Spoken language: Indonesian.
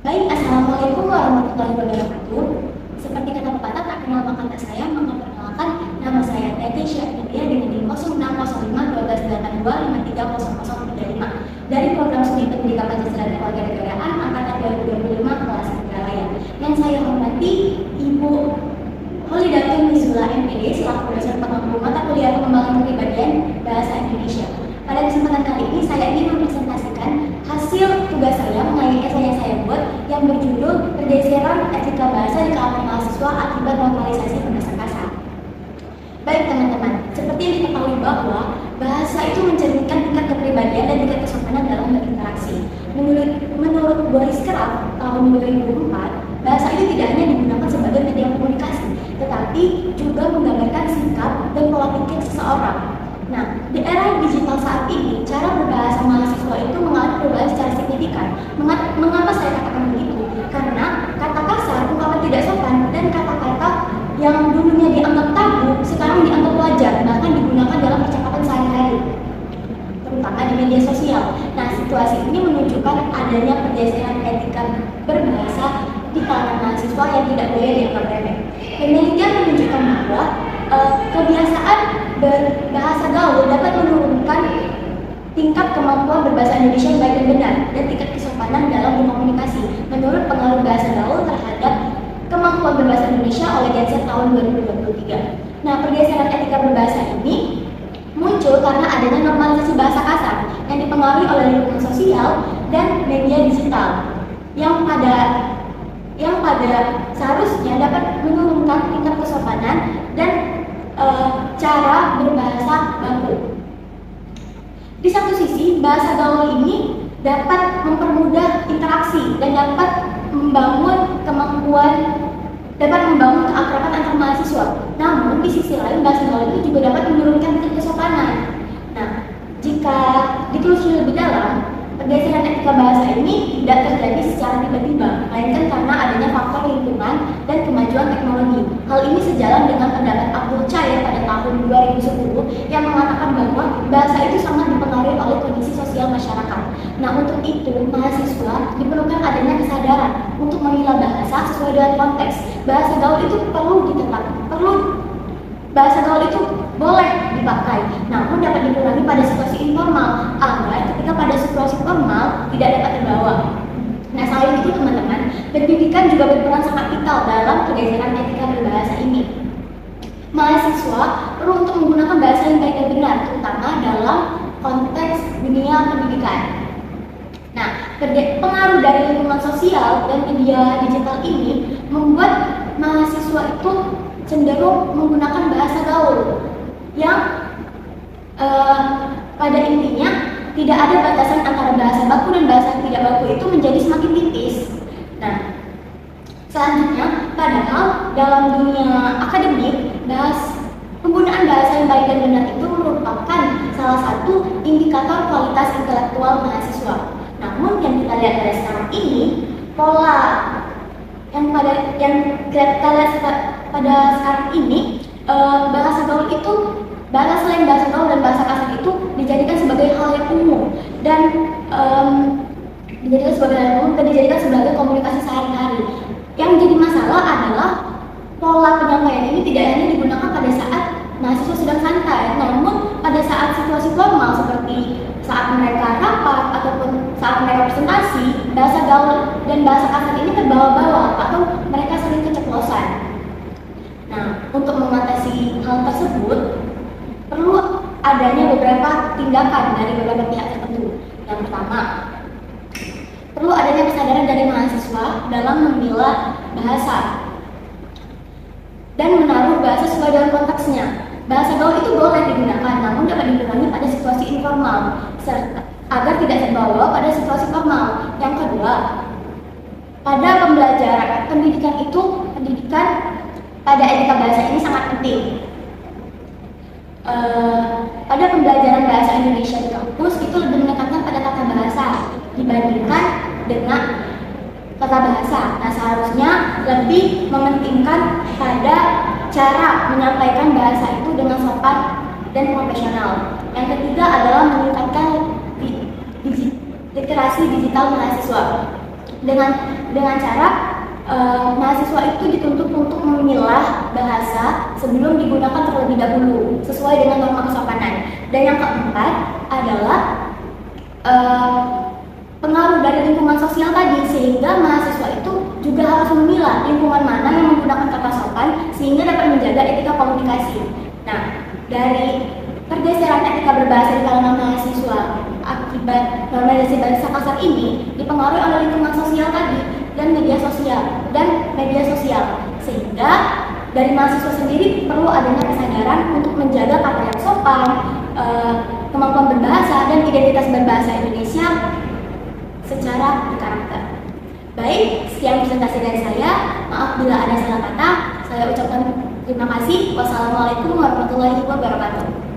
Baik, Assalamualaikum warahmatullahi wabarakatuh. Seperti kata pepatah, tak kenal maka tak sayang, maka perkenalkan nama saya Tete Syafidiyah dengan NIM 0605 1282 5300035 dari program studi pendidikan Pancasila dan Kewarganegaraan angkatan 2025 kelas Negara. Yang saya hormati Ibu Holidatun Nizula MPD selaku dosen pengampu mata kuliah pengembangan kepribadian bahasa Indonesia. Pada kesempatan kali ini saya ingin mempresentasikan hasil tugas saya mengenai esai yang saya buat yang berjudul Pergeseran Etika Bahasa di Kalangan Mahasiswa Akibat Normalisasi Bahasa Kasar. Baik teman-teman, seperti yang diketahui bahwa bahasa itu mencerminkan tingkat kepribadian dan tingkat kesopanan dalam berinteraksi. Menurut Boris Kerap tahun 2004, bahasa itu tidak hanya digunakan sebagai media komunikasi, tetapi juga menggambarkan sikap dan pola pikir seseorang. Nah, di era digital saat ini, cara berbahasa mahasiswa itu mengalami perubahan secara signifikan. Mengapa saya katakan begitu? Karena kata kasar, ungkapan tidak sopan, dan kata-kata yang dulunya dianggap tabu, sekarang dianggap wajar, bahkan digunakan dalam percakapan sehari-hari, terutama di media sosial. Nah, situasi ini menunjukkan adanya pergeseran etika berbahasa di kalangan mahasiswa yang tidak boleh dianggap remeh. Penelitian menunjukkan bahwa kebiasaan berbahasa gaul dapat menurunkan tingkat kemampuan berbahasa Indonesia yang baik dan benar dan tingkat kesopanan dalam berkomunikasi menurut pengaruh bahasa gaul terhadap kemampuan berbahasa Indonesia oleh Genset tahun 2023. Nah, pergeseran etika berbahasa ini muncul karena adanya normalisasi bahasa kasar yang dipengaruhi oleh lingkungan sosial dan media digital yang pada seharusnya dapat menurunkan tingkat kesopanan dan cara berbahasa baku. Di satu sisi, bahasa gaul ini dapat mempermudah interaksi dan dapat membangun keakraban antar mahasiswa. Namun, di sisi lain, bahasa gaul itu juga dapat menurunkan tingkat kesopanan. Nah, jika ditelusuri lebih dalam, pergeseran etika bahasa ini tidak terjadi secara tiba-tiba, melainkan karena adanya faktor lingkungan dan kemajuan teknologi. Hal ini sejalan dengan pendapat Abdul Chair pada tahun 2010 yang mengatakan bahwa bahasa itu sangat dipengaruhi oleh kondisi sosial masyarakat. Nah, untuk itu mahasiswa diperlukan adanya kesadaran untuk memilah bahasa sesuai dengan konteks. Bahasa gaul itu bahasa gaul itu boleh dipakai, namun dapat dikurangi pada situasi informal agar ketika pada situasi formal tidak dapat terbawa. Nah, selain itu teman-teman, pendidikan juga berperan sangat vital dalam pergeseran etika berbahasa ini. Mahasiswa perlu untuk menggunakan bahasa yang baik dan benar, terutama dalam konteks dunia pendidikan. Nah, pengaruh dari lingkungan sosial dan media digital ini membuat mahasiswa itu cenderung menggunakan bahasa gaul yang pada intinya tidak ada batasan antara bahasa baku dan bahasa tidak baku itu menjadi semakin tipis. Nah, selanjutnya, padahal dalam dunia akademik, penggunaan bahasa yang baik dan benar itu merupakan salah satu indikator kualitas intelektual mahasiswa. Namun yang kita lihat pada sekarang ini, pola yang kita lihat pada sekarang ini, bahasa gaul itu, selain bahasa gaul dan bahasa kasar itu dijadikan sebagai hal yang umum dan dijadikan sebagai komunikasi sehari-hari. Yang jadi masalah adalah pola penyampaian ini tidak hanya digunakan pada saat mahasiswa sedang santai, namun pada saat situasi formal seperti saat mereka rapat ataupun saat mereka presentasi, bahasa gaul dan bahasa kasar ini terbawa-bawa atau mereka sering keceplosan. Nah, untuk mengatasi hal tersebut perlu adanya beberapa tindakan dari beberapa pihak tertentu. Yang pertama, perlu adanya kesadaran dari mahasiswa dalam memilah bahasa dan menaruh bahasa sesuai dengan konteksnya. Bahasa gaul itu boleh digunakan, namun dapat digunakan pada situasi informal, agar tidak terbawa pada situasi formal. Yang kedua, pada pembelajaran pendidikan pada etika bahasa ini sangat penting. Pada pembelajaran bahasa Indonesia di kampus itu lebih menekankan pada tata bahasa dibandingkan dengan tata bahasa. Nah, seharusnya lebih mementingkan pada cara menyampaikan bahasa itu dengan sopan dan profesional. Yang ketiga adalah meningkatkan literasi digital mahasiswa. dengan cara mahasiswa itu dituntut untuk memilah bahasa sebelum digunakan terlebih dahulu sesuai dengan norma kesopanan. Dan yang keempat adalah pengaruh dari lingkungan sosial tadi, sehingga mahasiswa itu juga harus memilah lingkungan mana yang menggunakan kata sopan sehingga dapat menjaga etika komunikasi. Nah, dari pergeseran etika berbahasa di kalangan mahasiswa akibat normalisasi bahasa kasar ini dipengaruhi oleh lingkungan sosial tadi dan media sosial, sehingga dari mahasiswa sendiri perlu adanya kesadaran untuk menjaga kata yang sopan, kemampuan berbahasa dan identitas berbahasa Indonesia secara berkarakter. Baik, sekian presentasi dari saya. Maaf bila ada salah kata. Saya ucapkan terima kasih. Wassalamualaikum warahmatullahi wabarakatuh.